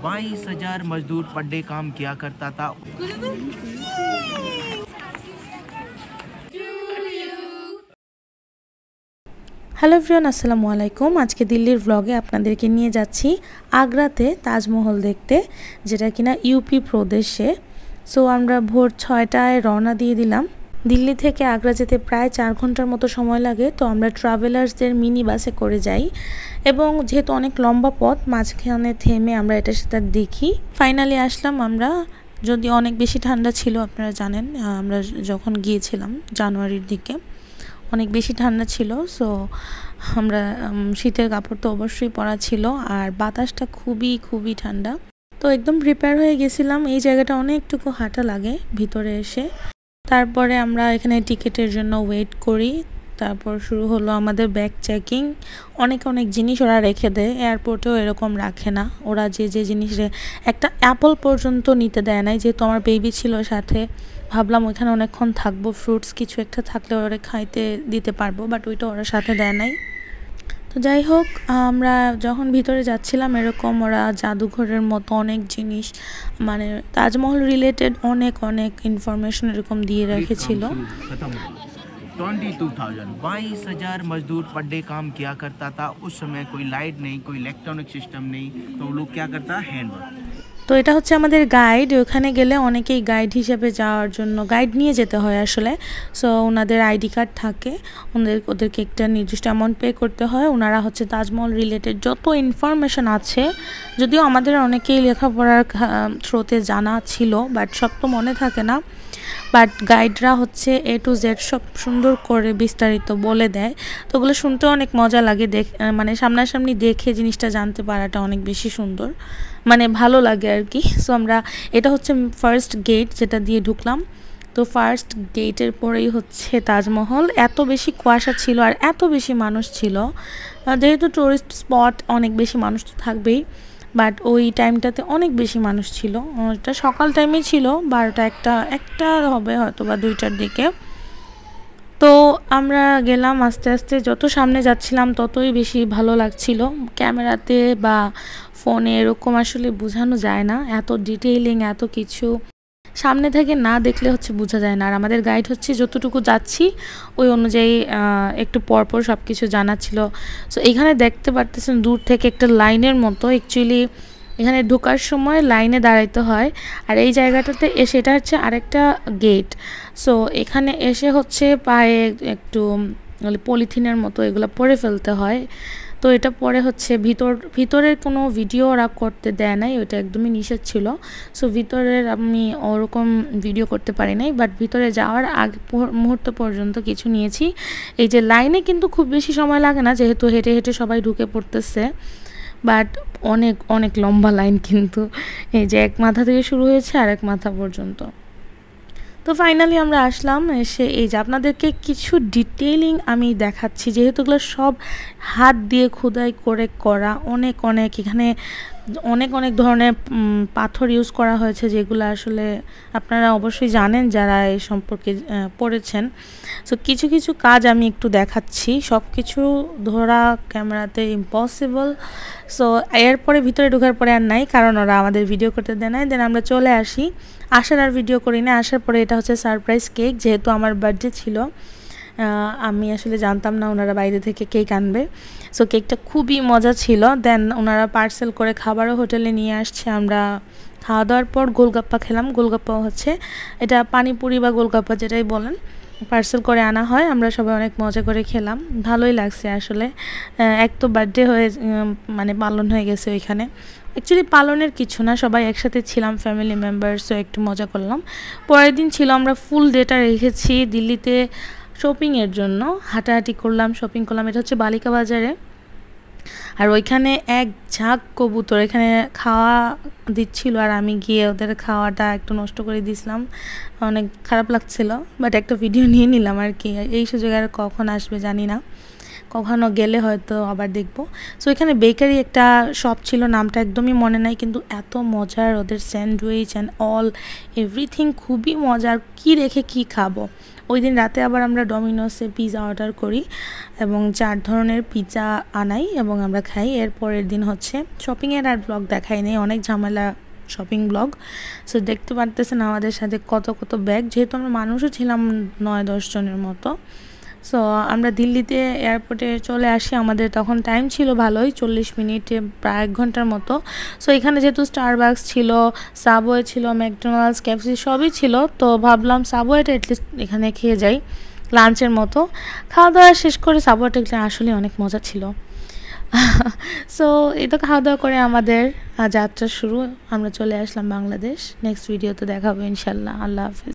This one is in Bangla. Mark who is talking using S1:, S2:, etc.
S1: 22,000 मजदूर पर डे काम किया करता था।
S2: হ্যালো এভরিওয়ান, আসসালামু আলাইকুম। আজকে দিল্লির ব্লগে আপনাদেরকে নিয়ে যাচ্ছি আগ্রাতে তাজমহল দেখতে, যেটা কিনা ইউপি প্রদেশে। সো আমরা ভোর 6টায় রওনা দিয়ে দিলাম। দিল্লি থেকে আগ্রা যেতে প্রায় 4 ঘন্টার মতো সময় লাগে। তো আমরা ট্রাভেলার্সদের মিনি বাসে করে যাই এবং যেহেতু অনেক লম্বা পথ, মাঝখানে থেমে আমরা এটা সেটা দেখি। ফাইনালি আসলাম আমরা। যদি অনেক বেশি ঠান্ডা ছিল, আপনারা জানেন আমরা যখন গিয়েছিলাম জানুয়ারির দিকে অনেক বেশি ঠান্ডা ছিল। সো আমরা শীতের কাপড় তো অবশ্যই পরা ছিল, আর বাতাসটা খুবই ঠান্ডা। তো একদম প্রিপেয়ার হয়ে গেছিলাম। এই জায়গাটা অনেকটুকু হাঁটা লাগে ভিতরে এসে। তারপরে আমরা এখানে টিকিটের জন্য ওয়েট করি। তারপর শুরু হলো আমাদের ব্যাগ চেকিং। অনেক জিনিস ওরা রেখে দেয়, এয়ারপোর্টেও এরকম রাখে না। ওরা যে জিনিস একটা অ্যাপল পর্যন্ত নিতে দেয় নাই, যেহেতু আমার বেবি ছিল সাথে। ভাবলাম ওইখানে অনেকক্ষণ থাকবো, ফ্রুটস কিছু একটা থাকলে ওরা খাইতে দিতে পারবো, বাট ওইটা ওরা সাথে দেয় নাই। তো যাই হোক, আমরা যখন ভিতরে যাচ্ছিলাম এরকম ওরা জাদুঘরের মতো অনেক জিনিস, মানে তাজমহল রিলেটেড অনেক ইনফরমেশন এরকম দিয়ে রেখেছিল।
S1: 22,000 मजदूर पर डे काम किया करता था। उस समय कोई लाइट नहीं, कोई इलेक्ट्रॉनिक सिस्टम नहीं, तो लोग क्या करता है, हैंडवर्क।
S2: তো এটা হচ্ছে আমাদের গাইড। ওখানে গেলে অনেকেই গাইড হিসেবে যাওয়ার জন্য গাইড নিয়ে যেতে হয় আসলে। সো ওনাদের আইডি কার্ড থাকে, ওদেরকে একটা নির্দিষ্ট অ্যামাউন্ট পে করতে হয়। ওনারা হচ্ছে তাজমহল রিলেটেড যত ইনফরমেশন আছে, যদিও আমাদের অনেকেই লেখাপড়ার থ্রোতে জানা ছিল, বাট সব তো মনে থাকে না। বাট গাইডরা হচ্ছে A to Z সব সুন্দর করে বিস্তারিত বলে দেয়। তো ওগুলো শুনতে অনেক মজা লাগে, মানে সামনাসামনি দেখে জিনিসটা জানতে পারাটা অনেক বেশি সুন্দর, মানে ভালো লাগে আর কি। সো আমরা এটা হচ্ছে ফার্স্ট গেট যেটা দিয়ে ঢুকলাম। তো ফার্স্ট গেটের পরেই হচ্ছে তাজমহল। এত বেশি কুয়াশা ছিল আর এত বেশি মানুষ ছিল, যেহেতু টুরিস্ট স্পট অনেক বেশি মানুষ তো থাকবেই, বাট ওই টাইমটাতে অনেক বেশি মানুষ ছিল। এটা সকাল টাইমে ছিল, 12টা একটা হবে হয়তো বা 2টার দিকে। তো আমরা গেলাম আস্তে আস্তে, যত সামনে যাচ্ছিলাম ততই বেশি ভালো লাগছিল। ক্যামেরাতে বা ফোনে এরকম আসলে বোঝানো যায় না, এত ডিটেইলিং এত কিছু সামনে থেকে না দেখলে হচ্ছে বোঝা যায় না। আর আমাদের গাইড হচ্ছে যতটুকু যাচ্ছি ওই অনুযায়ী একটু পরপর সব কিছু জানাচ্ছিল। সো এখানে দেখতে পারতেছেন দূর থেকে একটা লাইনের মতো, অ্যাকচুয়ালি এখানে ঢোকার সময় লাইনে দাঁড়াইতে হয়। আর এই জায়গাটাতে এসে, এটা হচ্ছে আরেকটা গেট। সো এখানে এসে হচ্ছে পায়ে একটু পলিথিনের মতো এগুলো পরে ফেলতে হয়। তো এটা পরে হচ্ছে ভিতরের কোনো ভিডিও ওরা করতে দেয় নাই, ওইটা একদমই নিষেধ ছিল। সো ভিতরের আমি ওরকম ভিডিও করতে পারি নাই, বাট ভিতরে যাওয়ার আগে মুহূর্ত পর্যন্ত কিছু নিয়েছি। এই যে লাইনে কিন্তু খুব বেশি সময় লাগে না, যেহেতু হেঁটে হেঁটে সবাই ঢুকে পড়তেছে, বাট অনেক লম্বা লাইন কিন্তু। এই যে এক মাথা থেকে শুরু হয়েছে আর এক মাথা পর্যন্ত। তো ফাইনালি আমরা আসলাম। এসে এই যে আপনাদেরকে কিছু ডিটেইলিং আমি দেখাচ্ছি, যেহেতু এগুলো সব হাত দিয়ে খোদাই করে করা। অনেক এখানে অনেক ধরনের পাথর ইউজ করা হয়েছে, যেগুলো আসলে আপনারা অবশ্যই জানেন যারা এই সম্পর্কে পড়েছেন। সো কিছু কাজ আমি একটু দেখাচ্ছি, সব কিছু ধরা ক্যামেরাতে ইম্পসিবল। সো এরপরে ভিতরে ঢোকার পরে আর নাই, কারণ ওরা আমাদের ভিডিও করতে দেয় নাই। দেন আমরা চলে আসি। আসার আর ভিডিও করি না। আসার পরে এটা হচ্ছে সারপ্রাইজ কেক, যেহেতু আমার বার্থডে ছিল। আমি আসলে জানতাম না ওনারা বাইরে থেকে কেক আনবে। সো কেকটা খুবই মজা ছিল। দেন ওনারা পার্সেল করে খাবারও হোটেলে নিয়ে আসছে। আমরা খাওয়া দাওয়ার পর গোলগাপ্পা খেলাম। গোলগাপ্পা হচ্ছে এটা পানিপুরি বা গোলগাপ্পা যেটাই বলেন, পার্সেল করে আনা হয়। আমরা সবাই অনেক মজা করে খেলাম, ভালোই লাগছে আসলে। এক তো বার্থডে হয়ে মানে পালন হয়ে গেছে ওইখানে। অ্যাকচুয়ালি পালনের কিছু না, সবাই একসাথে ছিলাম ফ্যামিলি মেম্বারসও একটু মজা করলাম। পরের দিন ছিল, আমরা ফুল ডেটা রেখেছি দিল্লিতে শপিংয়ের জন্য। হাঁটাহাঁটি করলাম, শপিং করলাম। এটা হচ্ছে বালিকা বাজারে। আর ওইখানে এক ঝাঁক কবুতর এখানে খাওয়া দিচ্ছিল, আর আমি গিয়ে ওদের খাওয়াটা একটু নষ্ট করে দিয়েছিলাম। অনেক খারাপ লাগছিল, বাট একটা ভিডিও নিয়ে নিলাম আর কি। এই সুযোগ আর কখন আসবে জানি না। কখনো গেলে হয়তো আবার দেখবো। সো এখানে বেকারি একটা শপ ছিল, নামটা একদমই মনে নাই, কিন্তু এত মজার ওদের স্যান্ডউইচ অ্যান্ড অল এভরিথিং, খুবই মজার। কি রেখে কি খাবো। ওই দিন রাতে আবার আমরা ডমিনোসে পিৎজা অর্ডার করি এবং 4 ধরনের পিৎজা আনাই এবং আমরা খাই। এরপরের দিন হচ্ছে শপিংয়ের আর ব্লগ দেখাই নেই, অনেক ঝামেলা শপিং ব্লগ। সো দেখতে পারতেছেন আমাদের সাথে কত কত ব্যাগ, যেহেতু আমরা মানুষও ছিলাম 9-10 জনের মতো। সো আমরা দিল্লিতে এয়ারপোর্টে চলে আসি, আমাদের তখন টাইম ছিল ভালোই, 40 মিনিটে প্রায় 1 ঘন্টার মতো। সো এখানে যেহেতু স্টারবাকস ছিল, সাবওয়ে ছিল, ম্যাকডোনাল্ডস, কেএফসি সবই ছিল, তো ভাবলাম সাবওয়েটা অ্যাটলিস্ট এখানে খেয়ে যাই লাঞ্চের মতো। খাওয়া দাওয়া শেষ করে সাবওয়েটা আসলে অনেক মজা ছিল। সো এই তো খাওয়া দাওয়া করে আমাদের যাত্রা শুরু, আমরা চলে আসলাম বাংলাদেশ। নেক্সট ভিডিওতে দেখা হবে ইনশাল্লাহ। আল্লাহ হাফিজ।